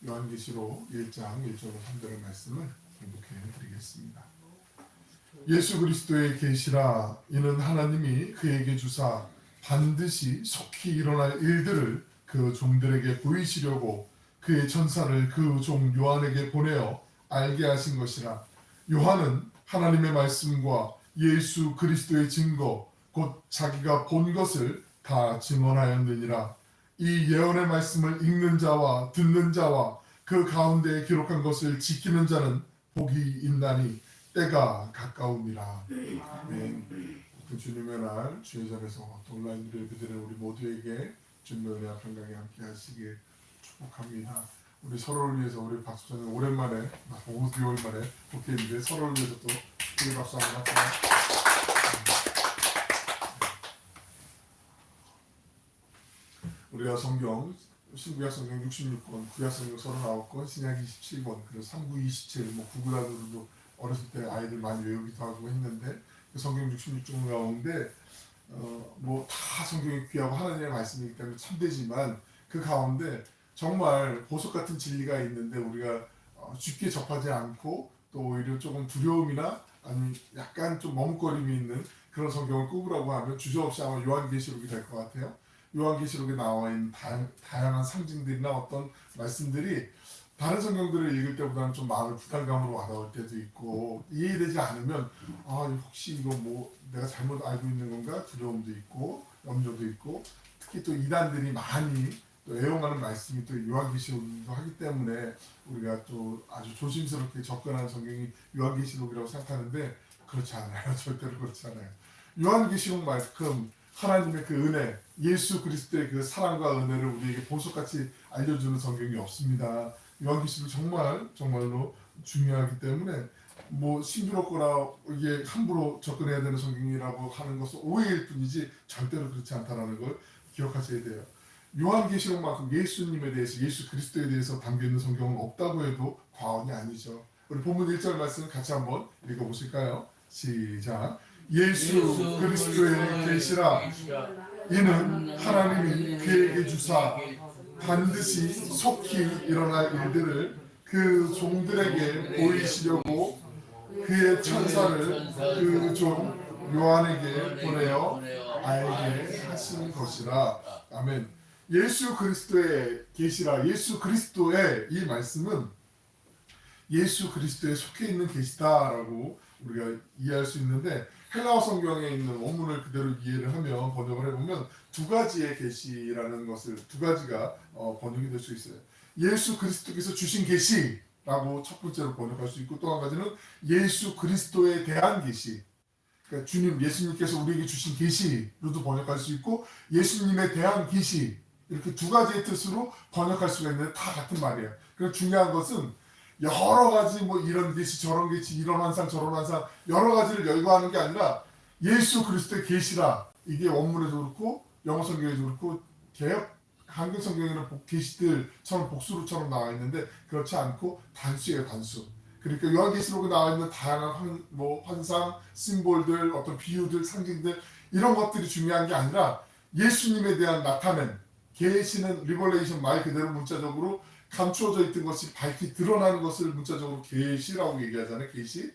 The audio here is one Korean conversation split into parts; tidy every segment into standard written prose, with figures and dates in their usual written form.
요한계시록 1장 1절로 3절의 말씀을 공독해 드리겠습니다. 예수 그리스도의 계시라. 이는 하나님이 그에게 주사 반드시 속히 일어날 일들을 그 종들에게 보이시려고 그의 천사를 그 종 요한에게 보내어 알게 하신 것이라. 요한은 하나님의 말씀과 예수 그리스도의 증거 곧 자기가 본 것을 다 증언하였느니라. 이 예언의 말씀을 읽는 자와 듣는 자와 그 가운데에 기록한 것을 지키는 자는 복이 있나니 때가 가까우니라. 아멘. 주님의 날 주의 자리에서 온라인으로 예배드리는 우리 모두에게 주님의 은혜와 평강이 함께 하시길 축복합니다. 우리 서로를 위해서 우리 박수장님 오랜만에 5개월 만에 복귀했는데 서로를 위해서 또 우리 박수 한번 할까요? 우리가 성경 신구약 성경 66권, 구약 성경 39권, 신약 27권, 그리고 3927, 구구단으로도 어렸을 때 아이들 많이 외우기도 하고 했는데 그 성경 66권 가운데 다 성경이 귀하고 하나님의 말씀이기 때문에 참되지만 그 가운데 정말 보석 같은 진리가 있는데 우리가 쉽게 접하지 않고 또 오히려 조금 두려움이나 아니면 약간 좀 머뭇거림이 있는 그런 성경을 꼽으라고 하면 주저없이 아마 요한계시록이 될 것 같아요. 요한계시록에 나와 있는 다양한 상징들이나 어떤 말씀들이 다른 성경들을 읽을 때보다는 좀 마음의 부담감으로 와닿을 때도 있고 이해되지 않으면 혹시 이거 내가 잘못 알고 있는 건가 두려움도 있고 염려도 있고 특히 또 이단들이 많이 또 애용하는 말씀이 또 요한계시록이기도 하기 때문에 우리가 또 아주 조심스럽게 접근하는 성경이 요한계시록이라고 생각하는데 그렇지 않아요. 절대로 그렇지 않아요. 요한계시록만큼 하나님의 그 은혜, 예수 그리스도의 그 사랑과 은혜를 우리에게 보석같이 알려주는 성경이 없습니다. 요한계시록이 정말로 중요하기 때문에 싱그럽거나 이게 함부로 접근해야 되는 성경이라고 하는 것은 오해일 뿐이지 절대로 그렇지 않다는 걸 기억하셔야 돼요. 요한계시록만큼 예수님에 대해서 예수 그리스도에 대해서 담겨있는 성경은 없다고 해도 과언이 아니죠. 우리 본문 1절 말씀 같이 한번 읽어보실까요? 시작. 예수 그리스도의 계시라. 이는 하나님이 그에게 주사 반드시 속히 일어날 일들을 그 종들에게 보이시려고 그의 천사를 그 종 요한에게 보내어 알게 하신 것이라. 아멘. 예수 그리스도의 계시라. 예수 그리스도의 이 말씀은 예수 그리스도에 속해 있는 계시다라고 우리가 이해할 수 있는데 헬라어 성경에 있는 원문을 그대로 이해를 하면 번역을 해보면 두 가지의 계시라는 것을 두 가지가 번역이 될 수 있어요. 예수 그리스도께서 주신 계시라고 첫 번째로 번역할 수 있고 또 한 가지는 예수 그리스도에 대한 계시. 그러니까 주님 예수님께서 우리에게 주신 계시로도 번역할 수 있고 예수님에 대한 계시 이렇게 두 가지의 뜻으로 번역할 수가 있는데 다 같은 말이에요. 그래서 중요한 것은 여러 가지 이런 계시 저런 계시 이런 환상 저런 환상 여러 가지를 열거하는 게 아니라 예수 그리스도의 계시라. 이게 원문에도 그렇고 영어 성경에도 그렇고 개역 한글 성경에는 계시들처럼 복수로처럼 나와 있는데 그렇지 않고 단수예요. 단수. 그러니까 요한계시록에 나와 있는 다양한 환상, 심볼들, 어떤 비유들, 상징들 이런 것들이 중요한 게 아니라 예수님에 대한 나타냄 계시는 리버레이션 말 그대로 문자적으로 감추어져 있던 것이 밝히 드러나는 것을 문자적으로 계시라고 얘기하잖아요. 계시.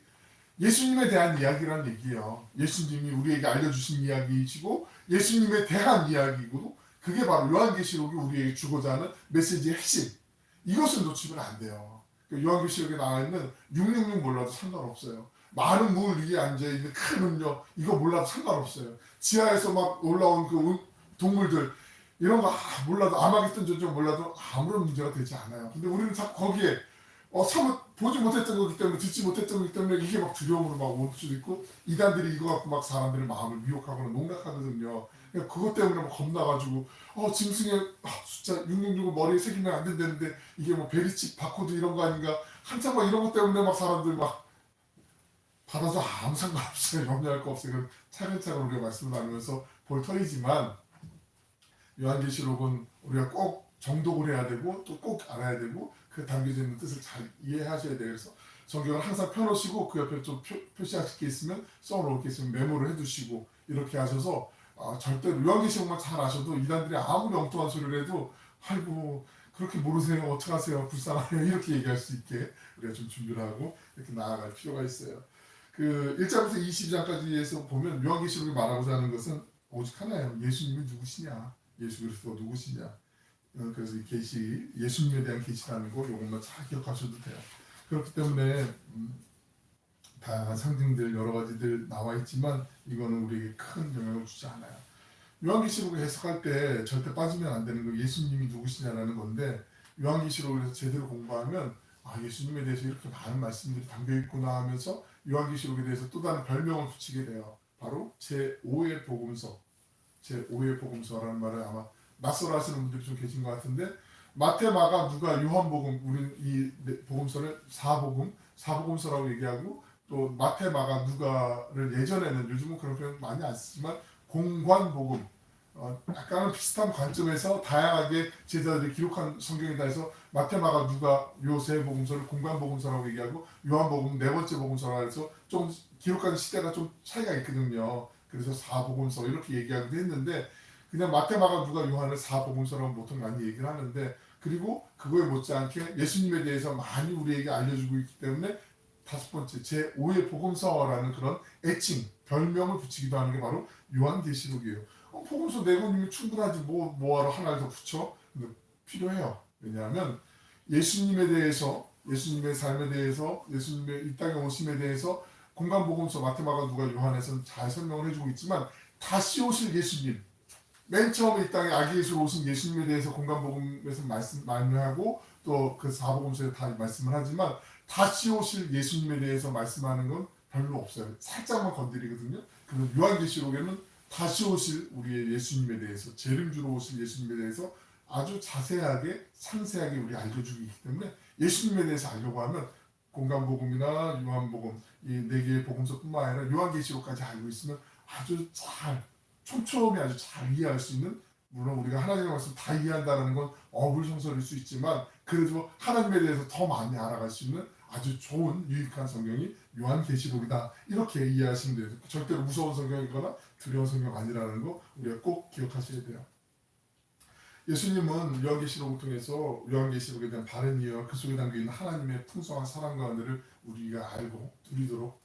예수님에 대한 이야기라는 얘기예요. 예수님이 우리에게 알려주신 이야기이시고 예수님에 대한 이야기고 그게 바로 요한계시록이 우리에게 주고자 하는 메시지의 핵심. 이것을 놓치면 안 돼요. 요한계시록에 나와 있는 666 몰라도 상관없어요. 많은 물 위에 앉아있는 큰 음료 이거 몰라도 상관없어요. 지하에서 올라온 그 동물들 이런 거 몰라도 아마겟돈 전쟁 몰라도 아무런 문제가 되지 않아요. 근데 우리는 자꾸 거기에 보지 못했던 거기 때문에 듣지 못했던 거기 때문에 이게 두려움으로 올 수도 있고 이단들이 이거 갖고 사람들의 마음을 미혹하거나 농락하거든요. 그것 때문에 겁나가지고 짐승의 숫자 666을 머리에 새기면 안 된다는데 이게 베리칩 바코드 이런 거 아닌가 한참 이런 것 때문에 사람들 받아서 아무 상관없어요. 염려할 거 없어요. 차근차근 우리가 말씀을 나누면서 볼 터이지만 요한계시록은 우리가 꼭 정독을 해야 되고 또 꼭 알아야 되고 그 담겨져 있는 뜻을 잘 이해하셔야 돼요. 그래서 성경을 항상 펴놓으시고 그 옆에 좀 표시하실 게 있으면 써놓을 게 있으면 메모를 해두시고 이렇게 하셔서 절대로 요한계시록만 잘 아셔도 이단들이 아무리 엉뚱한 소리를 해도 아이고 그렇게 모르세요? 어떡하세요? 불쌍하네요. 이렇게 얘기할 수 있게 우리가 좀 준비를 하고 이렇게 나아갈 필요가 있어요. 그 1장부터 22장까지에서 보면 요한계시록이 말하고자 하는 것은 오직 하나예요. 예수님이 누구시냐? 예수 그리스도가 누구시냐? 그래서 이 계시, 예수님에 대한 계시라는 거 이것만 잘 기억하셔도 돼요. 그렇기 때문에 다양한 상징들 여러 가지들 나와 있지만 이거는 우리에게 큰 영향을 주지 않아요. 요한계시록을 해석할 때 절대 빠지면 안 되는 거 예수님이 누구시냐라는 건데 요한계시록을 제대로 공부하면 예수님에 대해서 이렇게 많은 말씀들이 담겨 있구나 하면서 요한계시록에 대해서 또 다른 별명을 붙이게 돼요. 바로 제5의 복음서. 제5의 복음서라는 말을 아마 낯설어 하시는 분들이 좀 계신 것 같은데 마태, 마가, 누가, 요한복음 우리는 이 복음서를 사복음서라고 얘기하고 또 마태, 마가, 누가를 예전에는 요즘은 그런 표현 많이 안 쓰지만 공관복음 약간은 비슷한 관점에서 다양하게 제자들이 기록한 성경이다 해서 마태, 마가, 누가 요 세 복음서를 공관복음서라고 얘기하고 요한복음 네 번째 복음서라고 해서 좀 기록하는 시대가 좀 차이가 있거든요. 그래서 사복음서 이렇게 얘기하기도 했는데 그냥 마태, 마가, 누가, 요한을 사복음서라고 보통 많이 얘기를 하는데 그리고 그거에 못지않게 예수님에 대해서 많이 우리에게 알려주고 있기 때문에 다섯 번째 제5의 복음서라는 그런 애칭, 별명을 붙이기도 하는 게 바로 요한계시록이에요. 복음서 네 권이면 충분하지 뭐하러 하나를 더 붙여? 근데 필요해요. 왜냐하면 예수님에 대해서 예수님의 삶에 대해서 예수님의 이 땅에 오심에 대해서 공간복음서 마태, 마가, 누가, 요한에서는 잘 설명을 해주고 있지만 다시 오실 예수님 맨 처음에 이 땅에 아기 예수로 오신 예수님에 대해서 공간복음에서 말씀하고 또 그 사복음서에 다 말씀을 하지만 다시 오실 예수님에 대해서 말씀하는 건 별로 없어요. 살짝만 건드리거든요. 그런데 요한계시록에는 다시 오실 우리의 예수님에 대해서 재림주로 오실 예수님에 대해서 아주 자세하게 상세하게 우리 알려주고 있기 때문에 예수님에 대해서 알려고 하면 공간복음이나 요한복음 이 네 개의 복음서뿐만 아니라 요한계시록까지 알고 있으면 아주 잘 촘촘히 아주 잘 이해할 수 있는 물론 우리가 하나님의 말씀 다 이해한다는 건 어불성설일 수 있지만 그래도 하나님에 대해서 더 많이 알아갈 수 있는 아주 좋은 유익한 성경이 요한계시록이다 이렇게 이해하시면 돼요. 절대로 무서운 성경이거나 두려운 성경 아니라는 거 우리가 꼭 기억하셔야 돼요. 예수님은 요한계시록을 통해서 요한계시록에 대한 바른 이해와 그 속에 담겨있는 하나님의 풍성한 사랑과 은혜를 우리가 알고 누리도록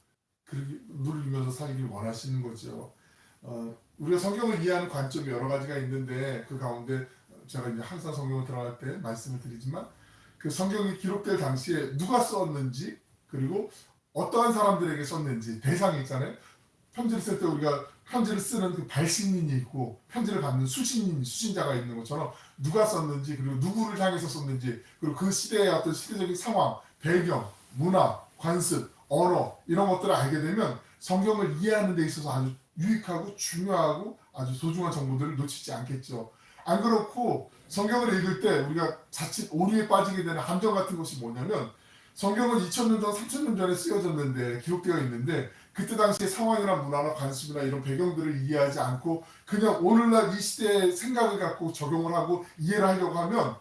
누리면서 살기를 원하시는 거죠. 우리가 성경을 이해하는 관점이 여러 가지가 있는데 그 가운데 제가 이제 항상 성경을 들어갈 때 말씀을 드리지만 그 성경이 기록될 당시에 누가 썼는지 그리고 어떠한 사람들에게 썼는지 대상이 있잖아요. 편지를 쓸 때 우리가 편지를 쓰는 그 발신인이 있고 편지를 받는 수신자가 있는 것처럼 누가 썼는지 그리고 누구를 향해서 썼는지 그리고 그 시대의 어떤 시대적인 상황, 배경, 문화, 관습, 언어 이런 것들을 알게 되면 성경을 이해하는 데 있어서 아주 유익하고 중요하고 아주 소중한 정보들을 놓치지 않겠죠. 안 그렇고 성경을 읽을 때 우리가 자칫 오류에 빠지게 되는 함정 같은 것이 뭐냐면 성경은 2000년 전, 3000년 전에 쓰여졌는데 기록되어 있는데 그때 당시의 상황이나 문화나 관습이나 이런 배경들을 이해하지 않고 그냥 오늘날 이 시대의 생각을 갖고 적용을 하고 이해를 하려고 하면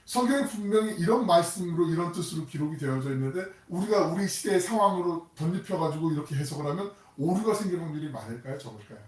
성경이 분명히 이런 말씀으로 이런 뜻으로 기록이 되어져 있는데 우리가 우리 시대의 상황으로 덧입혀가지고 이렇게 해석을 하면 오류가 생길 확률이 많을까요? 적을까요?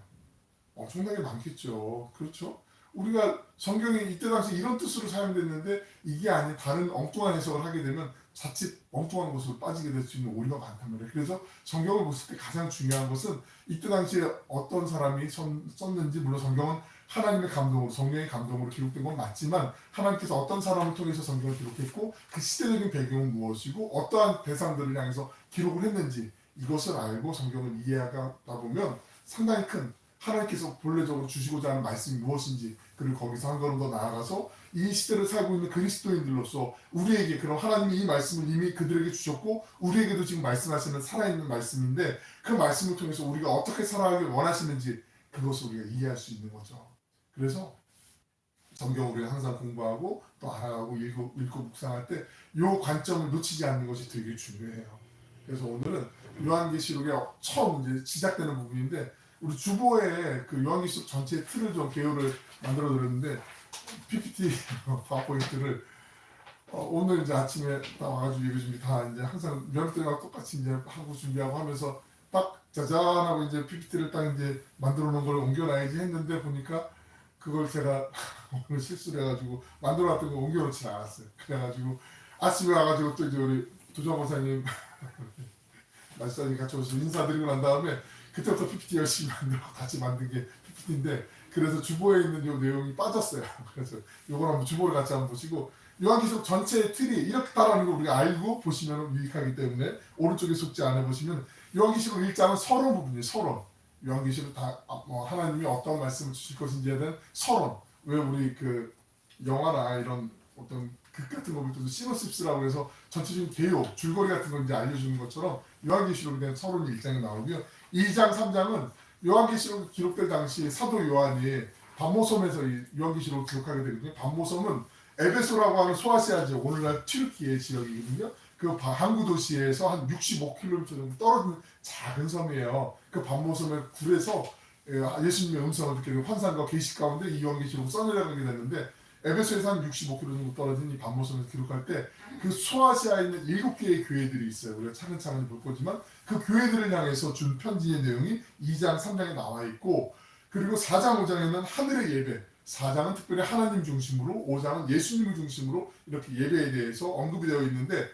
엄청나게 많겠죠. 그렇죠? 우리가 성경이 이때 당시 이런 뜻으로 사용됐는데 이게 아닌 다른 엉뚱한 해석을 하게 되면 자칫 엉뚱한 곳으로 빠지게 될 수 있는 오류가 많단 말이에요. 그래서 성경을 보실 때 가장 중요한 것은 이때 당시에 어떤 사람이 썼는지 물론 성경은 하나님의 감동으로 성령의 감동으로 기록된 건 맞지만 하나님께서 어떤 사람을 통해서 성경을 기록했고 그 시대적인 배경은 무엇이고 어떠한 대상들을 향해서 기록을 했는지 이것을 알고 성경을 이해하다 보면 상당히 큰 하나님께서 본래적으로 주시고자 하는 말씀이 무엇인지 그리고 거기서 한 걸음 더 나아가서 이 시대를 살고 있는 그리스도인들로서 우리에게 그럼 하나님이 이 말씀을 이미 그들에게 주셨고 우리에게도 지금 말씀하시는 살아있는 말씀인데 그 말씀을 통해서 우리가 어떻게 살아가길 원하시는지 그것을 우리가 이해할 수 있는 거죠. 그래서 성경을 우리가 항상 공부하고 또 알아가고 읽고 묵상할 때 이 관점을 놓치지 않는 것이 되게 중요해요. 그래서 오늘은 요한계시록의 처음 이제 시작되는 부분인데 우리 주보에 그 요한계시록 전체의 틀을 좀 개요를 만들어 드렸는데 PPT 파워포인트를 오늘 이제 아침에 딱 와가지고 이거 준비 다 이제 항상 면회 때랑 똑같이 이제 하고 준비하고 하면서 딱 짜잔 하고 이제 PPT를 딱 이제 만들어 놓은 걸 옮겨놔야지 했는데 보니까 그걸 제가 오늘 실수를 해가지고 만들어놨던 거 옮겨놓지 않았어요. 그래가지고 아침에 와가지고 또 이제 우리 도정 권사님 말씀이 같이 오셔서 인사드리고 난 다음에 그때부터 PPT 열심히 만들고 같이 만든 게 PPT인데, 그래서 주보에 있는 요 내용이 빠졌어요. 그래서 요걸 한번 주보를 같이 한번 보시고, 요한계시록 전체의 틀이 이렇다라는 걸 우리가 알고 보시면 유익하기 때문에 오른쪽에 속지 않아 보시면 요한계시록 1장은 서론 부분이에요. 서론. 요한계시록 다 하나님이 어떤 말씀을 주실 것인지에 대한 서론. 왜 우리 그 영화나 이런 어떤 극 같은 거 볼 때도 시놉시스라고 해서 전체적인 개요, 줄거리 같은 걸 이제 알려주는 것처럼 요한계시록에 대한 서론이 1장에 나오고요. 2장, 3장은 요한계시록 기록될 당시 사도 요한이 반모섬에서 이 요한계시록을 기록하게 되거든요. 반모섬은 에베소라고 하는 소아시아 지역, 오늘날 튀르키예 지역이거든요. 그 항구 도시에서 한 65km 정도 떨어진 작은 섬이에요. 그 반모섬의 굴에서 예수님의 음성을 듣게 되고 환상과 계시 가운데 이 요한계시록을 써내려가게 됐는데, 에베소에서 한 65km 정도 떨어진 이 반모섬에서 기록할 때 그 소아시아에 있는 7개의 교회들이 있어요. 우리가 차근차근 볼 거지만 그 교회들을 향해서 준 편지의 내용이 2장, 3장에 나와 있고, 그리고 4장, 5장에는 하늘의 예배, 4장은 특별히 하나님 중심으로, 5장은 예수님을 중심으로 이렇게 예배에 대해서 언급이 되어 있는데,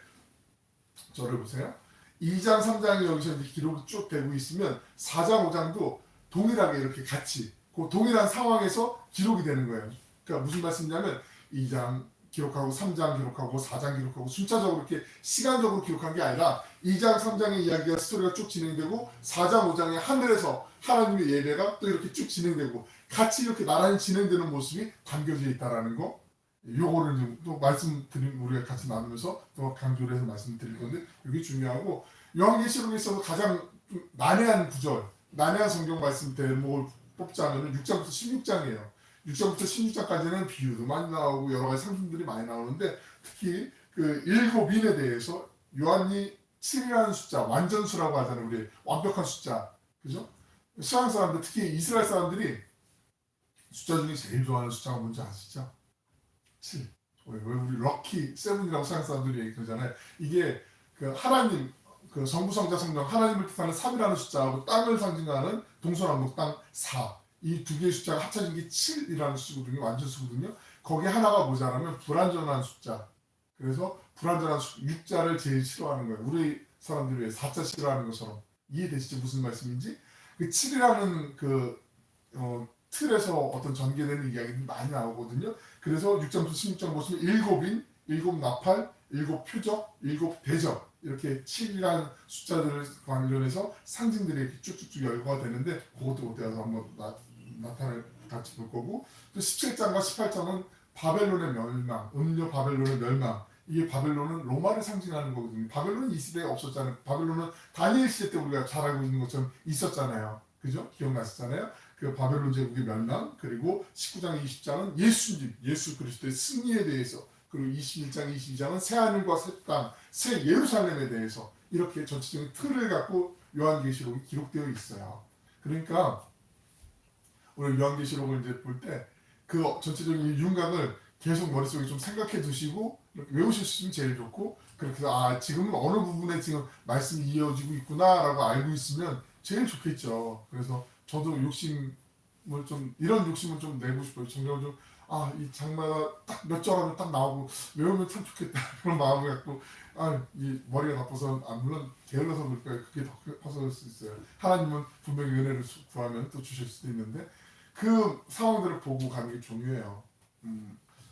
저를 보세요. 2장, 3장이 여기서 이제 기록이 쭉 되고 있으면 4장, 5장도 동일하게 이렇게 같이 그 동일한 상황에서 기록이 되는 거예요. 그러니까 무슨 말씀이냐면 2장 기록하고 3장 기록하고 4장 기록하고 순차적으로 이렇게 시간적으로 기록한 게 아니라 2장, 3장의 이야기가 스토리가 쭉 진행되고 4장, 5장의 하늘에서 하나님의 예배가 또 이렇게 쭉 진행되고 같이 이렇게 나란히 진행되는 모습이 담겨져 있다라는 거. 요거를 좀 또 말씀드리면 우리가 같이 나누면서 또 강조를 해서 말씀드릴 건데, 이게 중요하고, 요한계시록에 있어서 가장 좀 난해한 구절, 난해한 성경 말씀 대목을 뽑자면 6장부터 16장이에요. 6장부터 16장까지는 비유도 많이 나오고 여러 가지 상징들이 많이 나오는데, 특히 그 일곱인에 대해서 요한이 7이라는 숫자, 완전수라고 하잖아요. 우리 완벽한 숫자, 그죠? 서양 사람들, 특히 이스라엘 사람들이 숫자 중에 제일 좋아하는 숫자가 뭔지 아시죠? 7. 왜 우리 럭키 세븐이라고 서양 사람들이 얘기하잖아요. 이게 그 하나님, 그 성부, 성자, 성령, 하나님을 뜻하는 3이라는 숫자하고 땅을 상징하는 동서남북 땅 4. 이 두 개의 숫자가 합쳐진 게 7이라는 수거든요. 완전수거든요. 거기에 하나가 뭐냐면 불완전한 숫자. 그래서 불완전한 6자를 제일 싫어하는 거예요. 우리 사람들이 왜 4자 싫어하는 것처럼. 이해되시죠? 무슨 말씀인지? 그 7이라는 그 틀에서 어떤 전개되는 이야기들이 많이 나오거든요. 그래서 6장부터 16장 보시면 일곱인, 일곱 나팔, 일곱 표적, 일곱 대적, 이렇게 7이라는 숫자들을 관련해서 상징들이 이렇게 쭉쭉쭉 열거가 되는데, 그것도 그때서 한번 나타날 같이 볼 거고, 또 17장과 18장은 바벨론의 멸망, 음료 바벨론의 멸망. 이게 바벨론은 로마를 상징하는 거거든요. 바벨론은 이 시대에 없었잖아요. 바벨론은 다니엘 시대 때 우리가 잘 알고 있는 것처럼 있었잖아요. 그죠? 기억나시잖아요. 그 바벨론 제국의 멸망, 그리고 19장, 20장은 예수님, 예수 그리스도의 승리에 대해서, 그리고 21장, 22장은 새 하늘과 새 땅, 새 예루살렘에 대해서 이렇게 전체적인 틀을 갖고 요한계시록이 기록되어 있어요. 그러니까 오늘 요한계시록을 이제 볼 때 그 전체적인 윤곽을 계속 머릿속에 좀 생각해 두시고 외우실 수 있으면 제일 좋고, 그렇게 해서 지금은 어느 부분에 지금 말씀이 이어지고 있구나라고 알고 있으면 제일 좋겠죠. 그래서 저도 욕심을 좀, 이런 욕심을 좀 내고 싶어요. 정말 좀, 이 장마가 딱 몇 절 하면 딱 나오고 외우면 참 좋겠다. 그런 마음을 갖고, 이 머리가 나빠서, 물론 게을러서 그럴까요? 그게 더 커서일 수 있어요. 하나님은 분명히 은혜를 구하면 또 주실 수도 있는데, 그 상황들을 보고 가는 게 중요해요.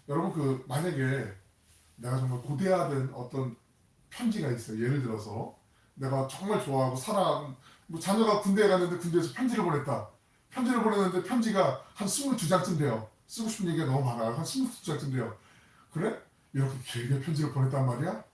여러분, 만약에 내가 정말 고대하던 어떤 편지가 있어요. 예를 들어서, 내가 정말 좋아하고 사랑하고, 자녀가 군대에 갔는데 군대에서 편지를 보냈다. 편지를 보냈는데 편지가 한 22장쯤 돼요. 쓰고 싶은 얘기가 너무 많아요. 한 22장쯤 돼요. 그래? 이렇게 길게 편지를 보냈단 말이야?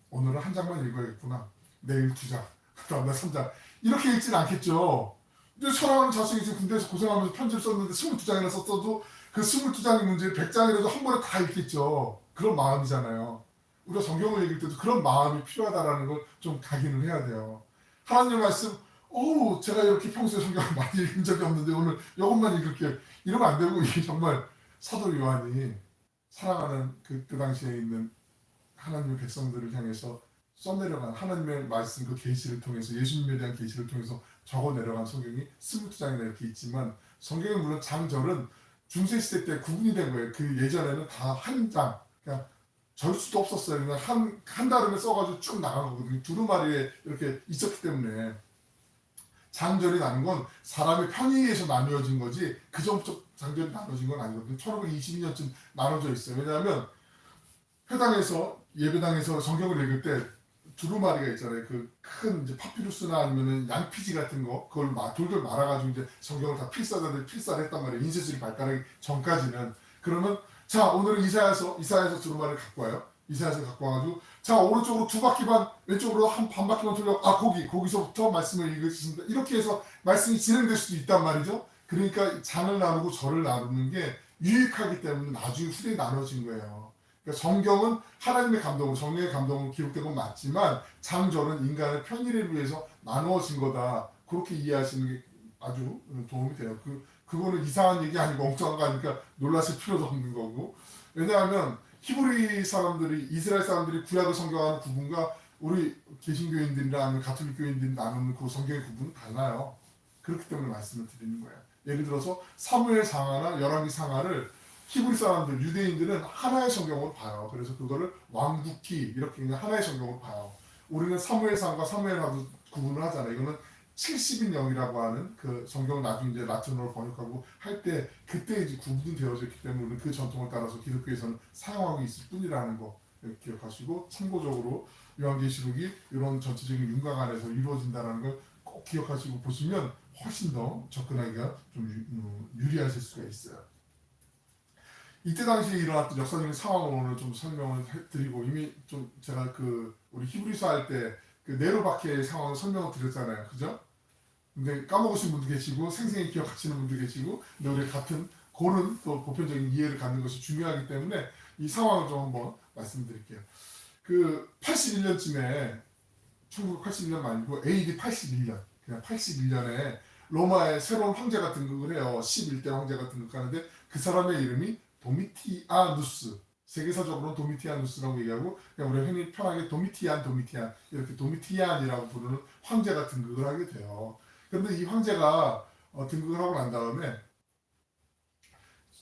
오늘은 한 장만 읽어야겠구나. 내일 2장, 그 다음날 3장. 이렇게 읽진 않겠죠. 근데 사랑하는 자식이 지금 군대에서 고생하면서 편지를 썼는데 22장이나 썼어도 그 22장의 문제 100장이라도 한 번에 다 읽겠죠. 그런 마음이잖아요. 우리가 성경을 읽을 때도 그런 마음이 필요하다는 걸 좀 각인을 해야 돼요. 하나님의 말씀, 제가 이렇게 평소에 성경을 많이 읽은 적이 없는데 오늘 이것만 읽을게. 이러면 안 되고, 이게 정말 사도 요한이 사랑하는 그 당시에 있는 하나님의 백성들을 향해서 써내려간 하나님의 말씀, 그 계시를 통해서, 예수님에 대한 계시를 통해서 적어 내려간 성경이 22장이나 이렇게 있지만, 성경에 물론 장절은 중세 시대 때 구분이 된 거예요. 그 예전에는 다 한 장, 그냥 절 수도 없었어요. 그냥 한 다름에 써가지고 쭉 나간 거거든요. 두루마리에 이렇게 있었기 때문에. 장절이 나는 건 사람의 편의에 의해서 나누어진 거지 그 전부터 장절이 나눠진 건 아니거든요. 1522년쯤 나눠져 있어요. 왜냐하면 회당에서 예배당에서 성경을 읽을 때 두루마리가 있잖아요. 그 큰 이제 파피루스나 아니면은 양피지 같은 거 그걸 돌돌 말아가지고 이제 성경을 다 필사를 했단 말이에요. 인쇄술이 발달하기 전까지는. 그러면 자 오늘은 이사야서 두루마리를 갖고 와요. 이사야서 갖고 와가지고 자 오른쪽으로 두 바퀴 반 왼쪽으로 한 반 바퀴만 돌려 거기서부터 말씀을 읽으십니다. 이렇게 해서 말씀이 진행될 수도 있단 말이죠. 그러니까 장을 나누고 절을 나누는 게 유익하기 때문에 나중에 후대에 나눠진 거예요. 그러니까 성경은 하나님의 감동으로 성령의 감동으로 기록된 건 맞지만 장절은 인간의 편의를 위해서 나누어진 거다. 그렇게 이해하시는 게 아주 도움이 돼요. 그거는 이상한 얘기 아니고 엉뚱한 거 아니니까 놀라실 필요도 없는 거고. 왜냐하면 히브리 사람들이 이스라엘 사람들이 구약을 성경하는 구분과 우리 개신교인들이나 아니면 가톨릭 교인들이 나누는 그 성경의 구분은 달라요. 그렇기 때문에 말씀을 드리는 거예요. 예를 들어서 사무엘 상하나 열왕기 상하를 히브리 사람들, 유대인들은 하나의 성경으로 봐요. 그래서 그거를 왕국기 이렇게 그냥 하나의 성경으로 봐요. 우리는 사무엘상과 사무엘하고 구분을 하잖아요. 이거는 70인영이라고 하는 그 성경을 나중에 이제 라틴어로 번역하고 할 때 그때 이제 구분이 되어져 있기 때문에 우리는 그 전통을 따라서 기독교에서는 사용하고 있을 뿐이라는 거 기억하시고 참고적으로 요한계시록이 이런 전체적인 윤곽 안에서 이루어진다는 걸 꼭 기억하시고 보시면 훨씬 더 접근하기가 좀 유리하실 수가 있어요. 이때 당시에 일어났던 역사적인 상황을 오늘 좀 설명을 드리고 이미 좀 제가 우리 히브리서 할 때 그 네로박해의 상황을 설명을 드렸잖아요. 그죠? 근데 까먹으신 분도 계시고 생생히 기억하시는 분도 계시고 근데 우리 같은 그런 또 보편적인 이해를 갖는 것이 중요하기 때문에 이 상황을 좀 한번 말씀드릴게요. 81년쯤에 1981년 말고 AD 81년 그냥 81년에 로마의 새로운 황제가 등극을 해요. 11대 황제가 등극하는데 그 사람의 이름이 도미티아누스. 세계사적으로는 도미티아누스라고 얘기하고 그냥 우리 흔히 편하게 도미티안 이렇게 도미티안이라고 부르는 황제가 등극을 하게 돼요. 그런데 이 황제가 등극을 하고 난 다음에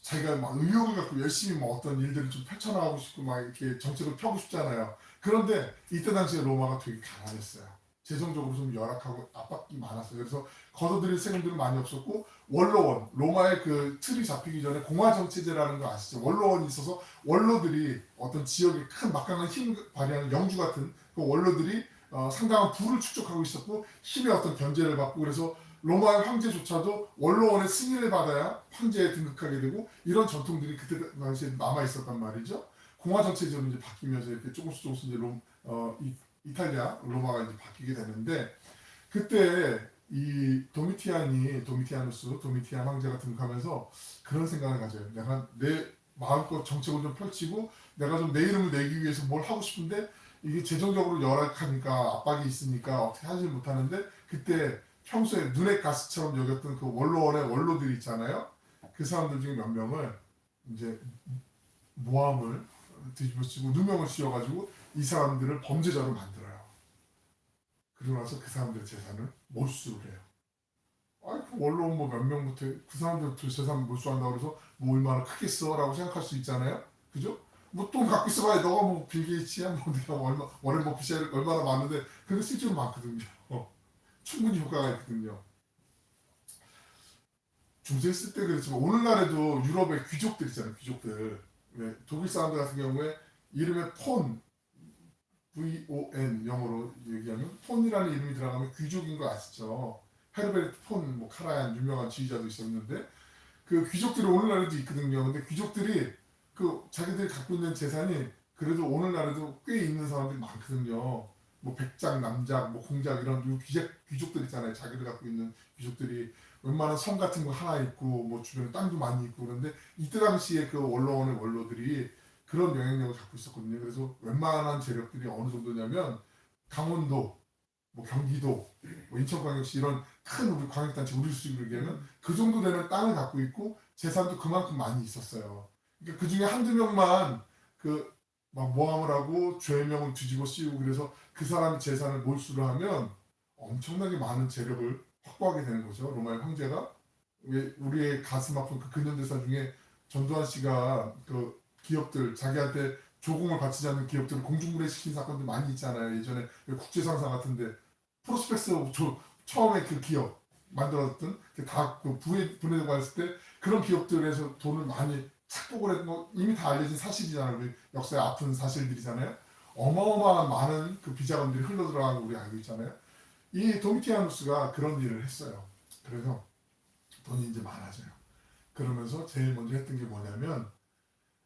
자기가 막 의욕을 갖고 열심히 뭐 어떤 일들을 좀 펼쳐나가고 싶고 막 이렇게 정책을 펴고 싶잖아요. 그런데 이때 당시에 로마가 되게 가난했어요. 재정적으로 좀 열악하고 압박이 많았어요. 그래서 거둬들일 세금들은 많이 없었고 원로원, 로마의 그 틀이 잡히기 전에 공화정체제라는 거 아시죠? 원로원이 있어서 원로들이 어떤 지역에 큰 막강한 힘을 발휘하는 영주 같은 그 원로들이 상당한 부를 축적하고 있었고 힘의 어떤 견제를 받고 그래서 로마의 황제조차도 원로원의 승인을 받아야 황제에 등극하게 되고 이런 전통들이 그때 당시에 남아 있었단 말이죠. 공화정체제로 이제 바뀌면서 이렇게 조금씩 이제 이탈리아 로마가 이제 바뀌게 되는데 그때 이 도미티안 황제가 등극하면서 그런 생각을 가져요. 내가 내 마음껏 정책을 좀 펼치고 내가 좀 내 이름을 내기 위해서 뭘 하고 싶은데 이게 재정적으로 열악하니까 압박이 있으니까 어떻게 하지 못하는데 그때 평소에 눈의 가시처럼 여겼던 그 원로원의 원로들이 있잖아요. 그 사람들 중에 몇 명을 이제 모함을 뒤집어쓰고 누명을 씌워가지고 이 사람들을 범죄자로 만들어요. 그러고 나서 그 사람들의 재산을 몰수를 해요. 아이 그 원로원 뭐 몇 명부터 그 사람들 재산 몰수한다고 해서 뭐 얼마나 크겠어라고 생각할 수 있잖아요. 그죠? 뭐 돈 갖고 있어봐야 너가 뭐 빌 게이츠야 뭐 네가 워렌 버핏이 얼마나 많은데 그게 실제로 많거든요. 충분히 효과가 있거든요. 중세 있을 때 그랬지만 오늘날에도 유럽의 귀족들 있잖아요. 귀족들. 네, 독일 사람들 같은 경우에 이름에 폰 VON 영어로 얘기하면 폰이라는 이름이 들어가면 귀족인 거 아시죠? 헤르베르트 폰, 뭐 카라얀 유명한 지휘자도 있었는데 그 귀족들이 오늘날에도 있거든요. 근데 귀족들이 그 자기들이 갖고 있는 재산이 그래도 오늘날에도 꽤 있는 사람들이 많거든요. 뭐 백작, 남작, 뭐 공작 이런 귀족들 있잖아요. 자기들 갖고 있는 귀족들이 웬만한 성 같은 거 하나 있고 뭐 주변에 땅도 많이 있고 그런데 이때 당시에 그 원로원의 원로들이 그런 영향력을 갖고 있었거든요. 그래서 웬만한 재력들이 어느 정도냐면 강원도, 뭐 경기도, 뭐 인천광역시 이런 큰 우리 광역단체 우리 수준으로 얘기하면 그 정도 되는 땅을 갖고 있고 재산도 그만큼 많이 있었어요. 그러니까 그 중에 한두 명만 막 모함을 하고 죄명을 뒤집어 씌우고 그래서 그 사람의 재산을 몰수를 하면 엄청나게 많은 재력을 확보하게 되는 거죠. 로마의 황제가 왜 우리의 가슴 아픈 그 근현대사 중에 전두환 씨가 그 기업들 자기한테 조공을 바치지 않는 기업들을 공중분해시킨 사건들 많이 있잖아요. 예전에 국제상사 같은데 프로스펙스 처음에 그 기업 만들었던 다그 분해되고 했을 때 그런 기업들에서 돈을 많이 착복을 했던 거 이미 다 알려진 사실이잖아요. 우리 역사의 아픈 사실들이잖아요. 어마어마한 많은 그 비자금들이 흘러들어가는 거 우리 알고 있잖아요. 이 도미티아누스가 그런 일을 했어요. 그래서 돈이 이제 많아져요. 그러면서 제일 먼저 했던 게 뭐냐면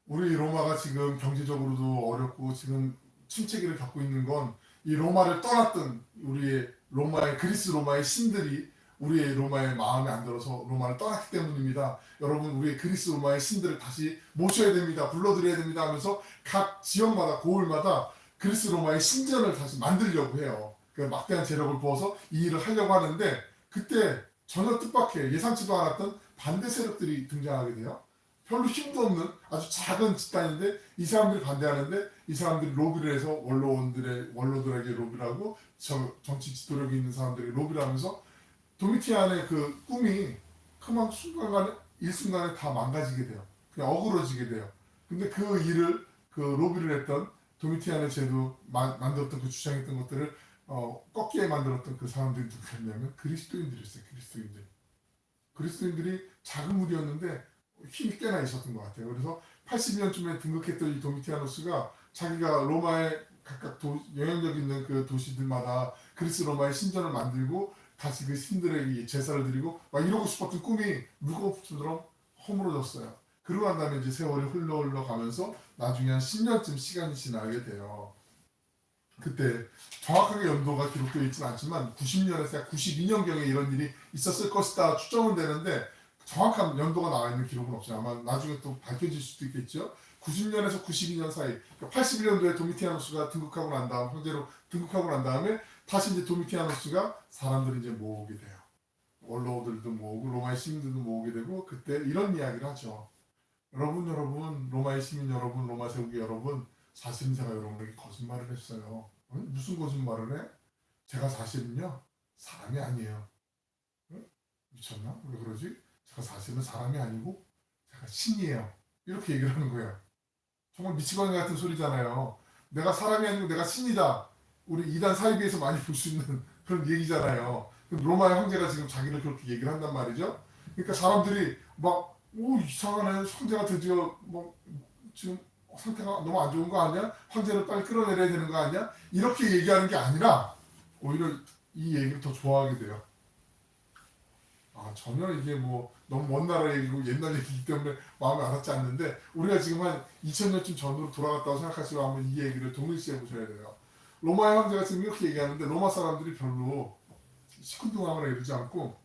우리 로마가 지금 경제적으로도 어렵고 지금 침체기를 겪고 있는 건 이 로마를 떠났던 우리의 로마의 그리스 로마의 신들이 우리의 로마의 마음에 안 들어서 로마를 떠났기 때문입니다. 여러분 우리의 그리스 로마의 신들을 다시 모셔야 됩니다. 불러들여야 됩니다 하면서 각 지역마다 고을마다 그리스 로마의 신전을 다시 만들려고 해요. 그 막대한 재력을 부어서 이 일을 하려고 하는데 그때 전혀 뜻밖의 예상치도 않았던 반대 세력들이 등장하게 돼요. 별로 힘도 없는 아주 작은 집단인데 이 사람들이 반대하는데 이 사람들이 로비를 해서 원로들에게 로비를 하고 정치 지도력이 있는 사람들에게 로비를 하면서 도미티안의 그 꿈이 그만 순간간에 일순간에 다 망가지게 돼요. 그냥 어그러지게 돼요. 근데 그 일을 그 로비를 했던 도미티안의 제도 만들었던 그 주장했던 것들을 꺾게 만들었던 그 사람들이 누구였냐면 그리스도인들이었어요. 그리스도인들이 작은 무리였는데 힘이 꽤나 있었던 것 같아요. 그래서 80년쯤에 등극했던 이 도미티아누스가 자기가 로마의 각각 영향력 있는 그 도시들마다 그리스 로마의 신전을 만들고 다시 그 신들에게 제사를 드리고 막 이러고 싶었던 꿈이 물거품처럼 허물어졌어요. 그러고 난 다음에 이제 세월이 흘러 가면서 나중에 한 10년쯤 시간이 지나게 돼요. 그때 정확하게 연도가 기록되어 있지는 않지만 90년에서 92년경에 이런 일이 있었을 것이다 추정은 되는데 정확한 연도가 나와 있는 기록은 없어요. 아마 나중에 또 밝혀질 수도 있겠죠. 90년에서 92년 사이, 81년도에 도미티아누스가 등극하고 난 다음, 황제로 등극하고 난 다음에 다시 이제 도미티아누스가 사람들을 이제 모으게 돼요. 원로들도 모으고 로마의 시민들도 모으게 되고 그때 이런 이야기를 하죠. 여러분, 로마의 시민 여러분, 로마 세우기 여러분, 사실은 제가 여러분에게 거짓말을 했어요. 무슨 거짓말을 해? 제가 사실은요, 사람이 아니에요. 미쳤나? 왜 그러지? 제가 사실은 사람이 아니고 제가 신이에요. 이렇게 얘기를 하는 거예요. 정말 미치광이 같은 소리잖아요. 내가 사람이 아니고 내가 신이다. 우리 이단 사이비에서 많이 볼 수 있는 그런 얘기잖아요. 로마의 황제가 지금 자기를 그렇게 얘기를 한단 말이죠. 그러니까 사람들이 막, 오, 이상하네. 황제가 드디어 뭐, 지금 상태가 너무 안 좋은 거 아니야? 황제를 빨리 끌어내려야 되는 거 아니야? 이렇게 얘기하는 게 아니라 오히려 이 얘기를 더 좋아하게 돼요. 전혀 이게 뭐 너무 먼 나라 얘기고 옛날 얘기이기 때문에 마음에 와닿지 않는데 우리가 지금 한 2000년쯤 전으로 돌아갔다고 생각하시고 한번 이 얘기를 동일시해 보셔야 돼요. 로마의 황제가 지금 이렇게 얘기하는데 로마 사람들이 별로 시큰둥하거나 이러지 않고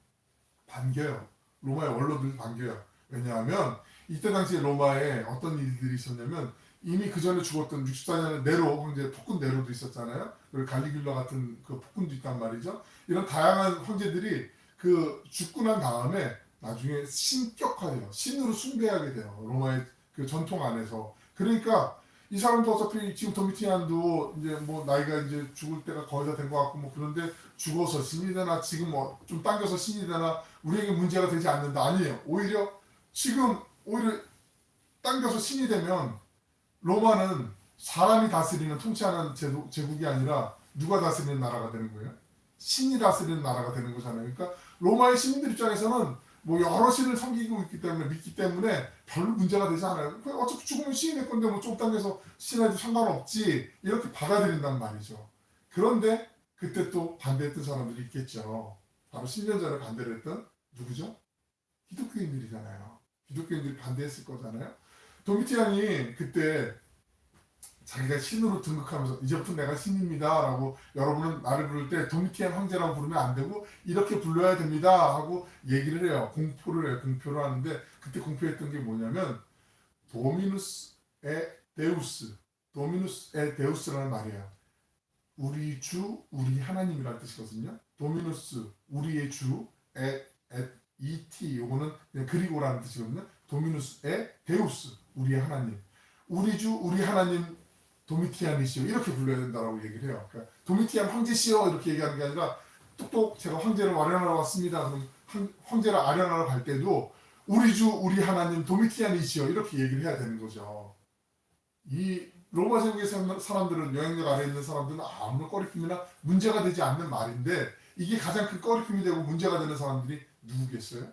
반겨요. 로마의 원로들이 반겨요. 왜냐하면 이때 당시에 로마에 어떤 일들이 있었냐면 이미 그 전에 죽었던 64년에 네로 황제 폭군 네로도 있었잖아요. 그리고 갈리귤라 같은 그 폭군도 있단 말이죠. 이런 다양한 황제들이 그 죽고 난 다음에 나중에 신격화돼요. 신으로 숭배하게 돼요. 로마의 그 전통 안에서. 그러니까 이 사람도 어차피 지금 도미티안도 이제 뭐 나이가 이제 죽을 때가 거의 다 된 것 같고 뭐 그런데 죽어서 신이 되나 지금 뭐 좀 당겨서 신이 되나 우리에게 문제가 되지 않는다. 아니에요. 오히려 당겨서 신이 되면 로마는 사람이 다스리는 통치하는 제국이 아니라 누가 다스리는 나라가 되는 거예요? 신이 다스리는 나라가 되는 거잖아요. 그러니까 로마의 시민들 입장에서는 뭐 여러 신을 섬기고 있기 때문에 믿기 때문에 별로 문제가 되지 않아요. 어차피 죽으면 신이 될 건데 뭐 좀 당겨서 신해도 상관없지 이렇게 받아들인단 말이죠. 그런데 그때 또 반대했던 사람들이 있겠죠. 바로 10년 전에 반대를 했던 누구죠? 기독교인들이잖아요. 기독교인들이 반대했을 거잖아요. 도미티안이 그때 자기가 신으로 등극하면서 이제부터 내가 신입니다 라고 여러분은 나를 부를 때 도미티안 황제라고 부르면 안 되고 이렇게 불러야 됩니다 하고 얘기를 해요. 공표를 하는데 그때 공표했던 게 뭐냐면 도미누스 에 데우스라는 말이에요. 우리 주 우리 하나님이라는 뜻이거든요. 도미누스 우리의 주 et 요거는 그냥 그리고라는 뜻이거든요. 도미누스 에 데우스 우리의 하나님. 우리 주 우리 하나님 도미티안이시여 이렇게 불러야 된다라고 얘기를 해요. 그러니까 도미티안 황제시여 이렇게 얘기하는 게 아니라 똑똑 제가 황제를 아련하러 왔습니다. 그럼 황제를 아련하러 갈 때도 우리 주 우리 하나님 도미티안이시여 이렇게 얘기를 해야 되는 거죠. 이 로마 제국의 사람들은 영향력 아래에 있는 사람들은 아무런 꺼리낌이나 문제가 되지 않는 말인데 이게 가장 큰 꺼리낌이 되고 문제가 되는 사람들이 누구겠어요?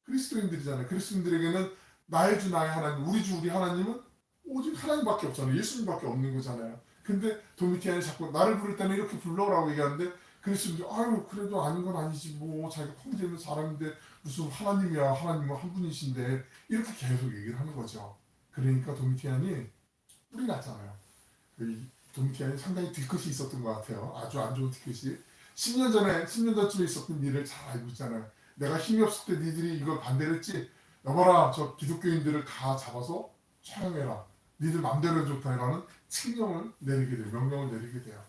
그리스도인들이잖아요. 그리스도인들에게는 나의 주 나의 하나님 우리 주 우리 하나님은 오직 하나님밖에 없잖아요. 예수님밖에 없는 거잖아요. 근데 도미티안이 자꾸 나를 부를 때는 이렇게 불러라고 얘기하는데 그리스도인들이 아유 그래도 아닌 건 아니지 뭐 자기가 통제 있는 사람인데 무슨 하나님이야 하나님은 한 분이신데 이렇게 계속 얘기를 하는 거죠. 그러니까 도미티안이 뿔이 났잖아요. 그 도미티안이 상당히 뒤끝이 있었던 것 같아요. 아주 안 좋은 뒤끝이. 10년 전쯤에 있었던 일을 잘 알고 있잖아요. 내가 힘이 없을 때 니들이 이걸 반대를 했지. 여봐라 저 기독교인들을 다 잡아서 처형해라. 니들 맘대로 해줬다라는 칙령을 내리게 돼요. 명령을 내리게 돼요.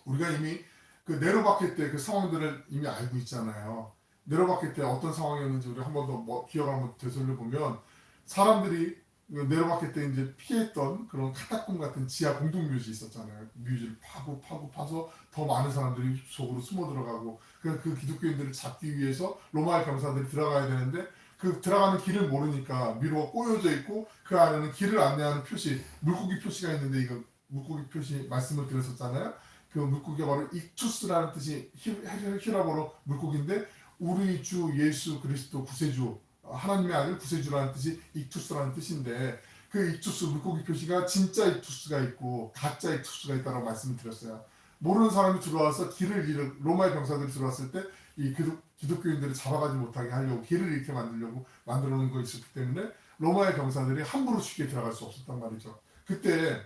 우리가 이미 그 네로박해 때 그 상황들을 이미 알고 있잖아요. 네로박해 때 어떤 상황이었는지 우리 한 번 더 기억을 한번 되돌려 보면 사람들이 네로박해 때 이제 피했던 그런 카타콤 같은 지하 공동묘지 있었잖아요. 묘지를 파서 더 많은 사람들이 속으로 숨어 들어가고 그 기독교인들을 잡기 위해서 로마의 병사들이 들어가야 되는데 그 들어가는 길을 모르니까 미로가 꼬여져 있고 그 안에는 길을 안내하는 표시 물고기 표시가 있는데 이거 물고기 표시 말씀을 드렸었잖아요. 그 물고기가 바로 익투스라는 뜻이 히라보로 물고기인데 우리 주 예수 그리스도 구세주 하나님의 아들 구세주라는 뜻이 익투스라는 뜻인데 그 익투스 물고기 표시가 진짜 익투스가 있고 가짜 익투스가 있다고 말씀을 드렸어요. 모르는 사람이 들어와서 길을 잃은 로마의 병사들이 들어왔을 때 이 기독교인들을 잡아가지 못하게 하려고 길을 잃게 만들려고 만들어 놓은 거 있었기 때문에 로마의 병사들이 함부로 쉽게 들어갈 수 없었단 말이죠. 그때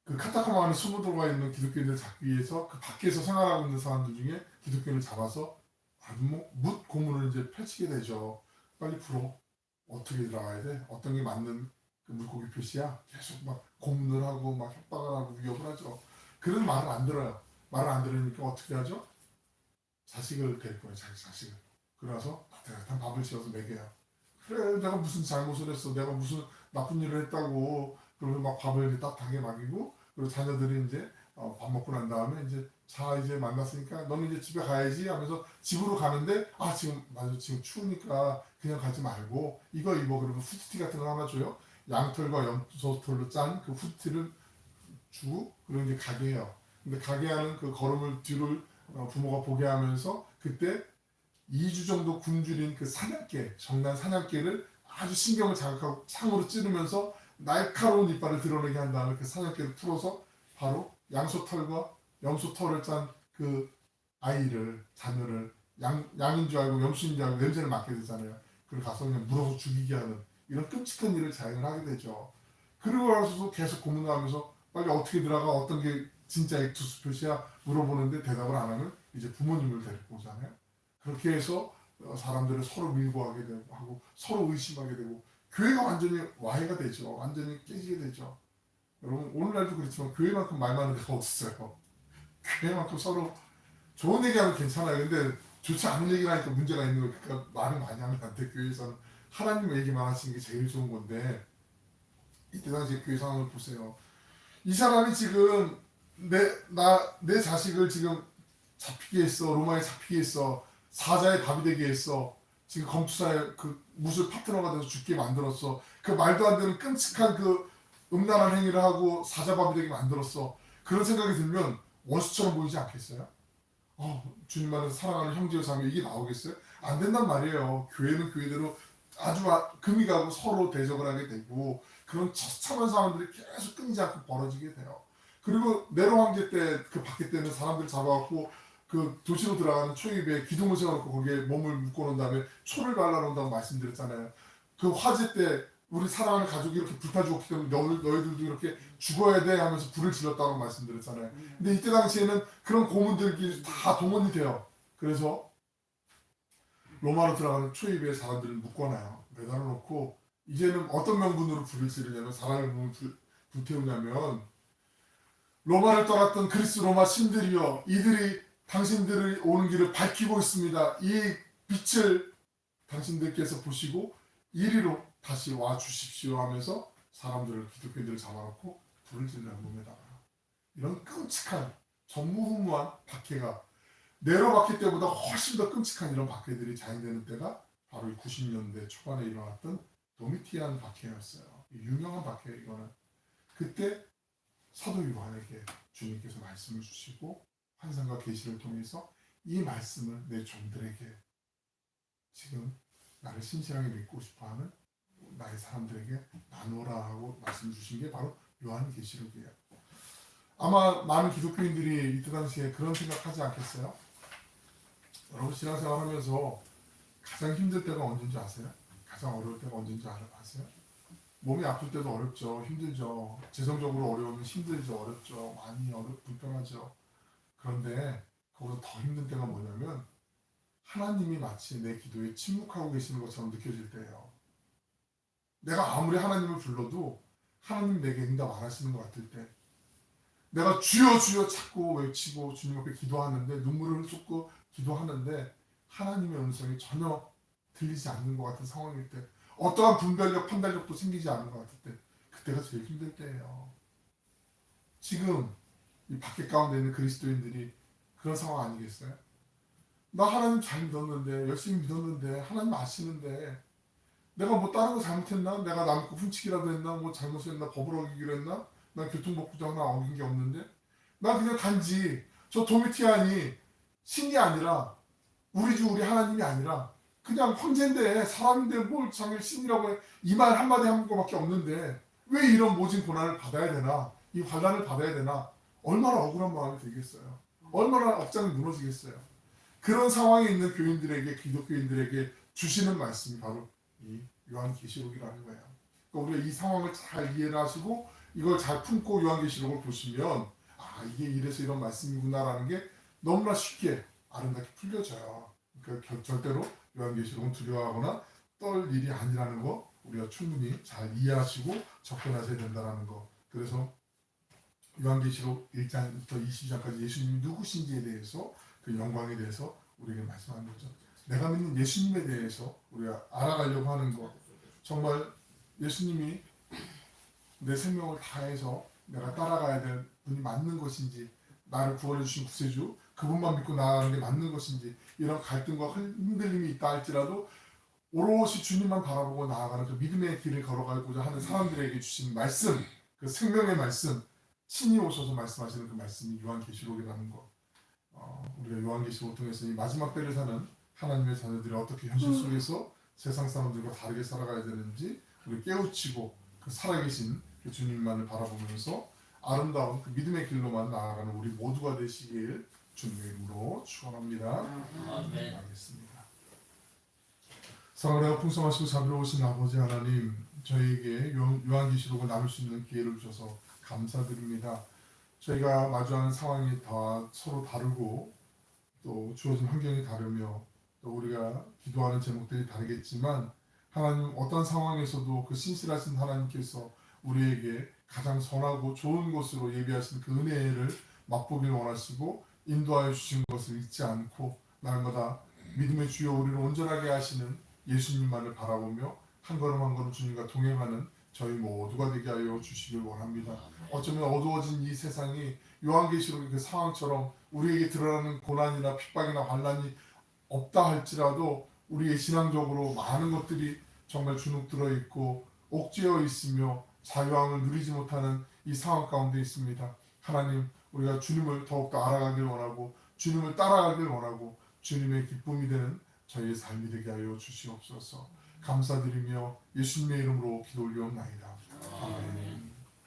그 카타콤 안에 숨어 들어가 있는 기독교인들을 잡기 위해서 그 밖에서 생활하고 있는 사람들 중에 기독교인을 잡아서 묻 고문을 이제 펼치게 되죠. 빨리 풀어. 어떻게 들어가야 돼? 어떤 게 맞는 그 물고기 표시야? 계속 막 고문을 하고 막 협박을 하고 위협을 하죠. 그런 말을 안 들어요. 말을 안 들으니까 어떻게 하죠? 자식을 데릴 거예요. 자기 자식을. 그래서 따뜻한 밥을 지어서 먹여요. 그래 내가 무슨 잘못을 했어. 내가 무슨 나쁜 일을 했다고. 그러면 막 밥을 따뜻하게 먹이고 그리고 자녀들이 이제 밥 먹고 난 다음에 이제 자 이제 만났으니까 너는 이제 집에 가야지 하면서 집으로 가는데 아 지금 맞아 지금 추우니까 그냥 가지 말고 이거 입어 그러면 후드티 같은 거 하나 줘요. 양털과 염소털로 짠 그 후드티를 주고 그리고 이제 가게 해요. 근데 가게 하는 그 걸음을 뒤를 부모가 보게 하면서 그때 2주 정도 굶주린 그 사냥개 정난 사냥개를 아주 신경을 자극하고 창으로 찌르면서 날카로운 이빨을 드러내게 한 다음에 그 사냥개를 풀어서 바로 양소털과 염소털을 짠 그 아이를 자녀를 양인 줄 알고 염소인 줄 알고 냄새를 맡게 되잖아요. 그걸 가서 그냥 물어서 죽이게 하는 이런 끔찍한 일을 자행을 하게 되죠. 그리고 나서도 계속 고문하면서 빨리 어떻게 들어가 어떤 게 진짜 액투스 표시야 물어보는데 대답을 안 하면 이제 부모님을 데리고 오잖아요. 그렇게 해서 사람들을 서로 밀고 하게 되고 하고 서로 의심하게 되고 교회가 완전히 와해가 되죠. 완전히 깨지게 되죠. 여러분 오늘날도 그렇지만 교회만큼 말 많은 데가 없어요. 교회만큼 서로 좋은 얘기하면 괜찮아요. 근데 좋지 않은 얘기를 하니까 문제가 있는 거니까 그러니까 말을 많이 하면 안 돼. 교회에서는 하나님 얘기만 하시는 게 제일 좋은 건데 이때 당시 교회 상황을 보세요. 이 사람이 지금 내 자식을 지금 잡히게 했어. 로마에 잡히게 했어. 사자의 밥이 되게 했어. 지금 검투사의 그 무술 파트너가 돼서 죽게 만들었어. 그 말도 안 되는 끔찍한 그 음란한 행위를 하고 사자밥이 되게 만들었어. 그런 생각이 들면 원수처럼 보이지 않겠어요? 주님만을 사랑하는 형제의 삶에 이게 나오겠어요? 안 된단 말이에요. 교회는 교회대로 아주 금이 가고 서로 대적을 하게 되고 그런 처참한 상황들이 계속 끊이지 않고 벌어지게 돼요. 그리고 네로 황제 때 그 밖에 때는 사람들 잡아갖고 그 도시로 들어가는 초입에 기둥을 세워놓고 거기에 몸을 묶어놓은 다음에 초를 발라놓는다고 말씀드렸잖아요. 그 화재 때 우리 사랑하는 가족이 이렇게 불타 죽었기 때문에 너희들도 이렇게 죽어야 돼 하면서 불을 질렀다고 말씀드렸잖아요. 근데 이때 당시에는 그런 고문들끼리 다 동원이 돼요. 그래서 로마로 들어가는 초입에 사람들을 묶어놔요. 매달아 놓고 이제는 어떤 명분으로 불을 지르냐면 사람의 몸을 불태우냐면 로마를 떠났던 그리스 로마 신들이여 이들이 당신들이 오는 길을 밝히고 있습니다. 이 빛을 당신들께서 보시고 이리로 다시 와 주십시오 하면서 사람들을 기독교인들을 잡아놓고 불을 지르는 몸에다가 이런 끔찍한 전무후무한 박해가 네로 박해 때보다 훨씬 더 끔찍한 이런 박해들이 자행되는 때가 바로 90년대 초반에 일어났던 도미티안 박해였어요. 유명한 박해 이거는. 그때 사도 요한에게 주님께서 말씀을 주시고 환상과 계시를 통해서 이 말씀을 내 종들에게 지금 나를 신실하게 믿고 싶어하는 나의 사람들에게 나누라 하고 말씀 주신 게 바로 요한계시록이에요. 아마 많은 기독교인들이 이때 당시에 그런 생각하지 않겠어요? 여러분 신앙생활 하면서 가장 힘들 때가 언제인지 아세요? 가장 어려울 때가 언제인지 아세요? 몸이 아플 때도 어렵죠. 힘들죠. 재정적으로 어려우면 힘들죠. 어렵죠. 많이 불편하죠. 그런데 그보다 더 힘든 때가 뭐냐면 하나님이 마치 내 기도에 침묵하고 계시는 것처럼 느껴질 때예요. 내가 아무리 하나님을 불러도 하나님 내게 응답 안 하시는 것 같을 때, 내가 주여 주여 자꾸 외치고 주님 앞에 기도하는데 눈물을 쏟고 기도하는데 하나님의 음성이 전혀 들리지 않는 것 같은 상황일 때, 어떠한 분별력, 판단력도 생기지 않는 것 같을 때, 그때가 제일 힘들 때예요. 지금 이 밖에 가운데 있는 그리스도인들이 그런 상황 아니겠어요? 나 하나님 잘 믿었는데, 열심히 믿었는데, 하나님 아시는데, 내가 뭐 다른 거 잘못했나? 내가 남의 거 훔치기라도 했나? 뭐 잘못했나? 법을 어기기로 했나? 난 교통법규도 하나 어긴 게 없는데? 난 그냥 단지 저 도미티안이 신이 아니라 우리 주 우리 하나님이 아니라 그냥 황제인데 사람인데 뭘 자기를 신이라고 해. 이 말 한마디 한 거밖에 없는데 왜 이런 모진 고난을 받아야 되나? 이 환난을 받아야 되나? 얼마나 억울한 마음이 들겠어요. 얼마나 억장이 무너지겠어요. 그런 상황에 있는 교인들에게, 기독교인들에게 주시는 말씀이 바로 이 요한계시록이라는 거예요. 그러니까 우리가 이 상황을 잘 이해를 하시고 이걸 잘 품고 요한계시록을 보시면 아 이게 이래서 이런 말씀이구나라는 게 너무나 쉽게 아름답게 풀려져요. 그러니까 절대로 요한계시록은 두려워하거나 떨 일이 아니라는 거 우리가 충분히 잘 이해하시고 접근하셔야 된다는 거. 그래서 요한계시록 1장부터 20장까지 예수님이 누구신지에 대해서 그 영광에 대해서 우리에게 말씀하는 거죠. 내가 믿는 예수님에 대해서 우리가 알아가려고 하는 것. 정말 예수님이 내 생명을 다해서 내가 따라가야 될 분이 맞는 것인지, 나를 구원해 주신 구세주 그분만 믿고 나아가는 게 맞는 것인지, 이런 갈등과 흔들림이 있다 할지라도 오롯이 주님만 바라보고 나아가는 그 믿음의 길을 걸어가고자 하는 사람들에게 주신 말씀, 그 생명의 말씀, 친히 오셔서 말씀하시는 그 말씀이 요한계시록이라는 것. 우리가 요한계시록을 통해서 이 마지막 때를 사는 하나님의 자녀들이 어떻게 현실 속에서 세상 사람들과 다르게 살아가야 되는지 우리 깨우치고 그 살아계신 그 주님만을 바라보면서 아름다운 그 믿음의 길로만 나아가는 우리 모두가 되시길 주님의 이름으로 축원합니다. 아멘. 알겠습니다. 사랑하고 풍성하시고 자비로우신 아버지 하나님, 저희에게 요한계시록을 나눌 수 있는 기회를 주셔서 감사드립니다. 저희가 마주하는 상황이 다 서로 다르고 또 주어진 환경이 다르며 또 우리가 기도하는 제목들이 다르겠지만 하나님 어떤 상황에서도 그 신실하신 하나님께서 우리에게 가장 선하고 좋은 것으로 예비하신 그 은혜를 맛보길 원하시고 인도하여 주신 것을 잊지 않고 날마다 믿음의 주여 우리를 온전하게 하시는 예수님만을 바라보며 한 걸음 한 걸음 주님과 동행하는 저희 모두가 되게 하여 주시길 원합니다. 어쩌면 어두워진 이 세상이 요한계시록의 그 상황처럼 우리에게 드러나는 고난이나 핍박이나 환난이 없다 할지라도 우리의 신앙적으로 많은 것들이 정말 주눅들어 있고 옥죄어 있으며 자유함을 누리지 못하는 이 상황 가운데 있습니다. 하나님, 우리가 주님을 더욱더 알아가길 원하고 주님을 따라가길 원하고 주님의 기쁨이 되는 저희의 삶이 되게 하여 주시옵소서. 감사드리며 예수님의 이름으로 기도 올리옵나이다. 아멘.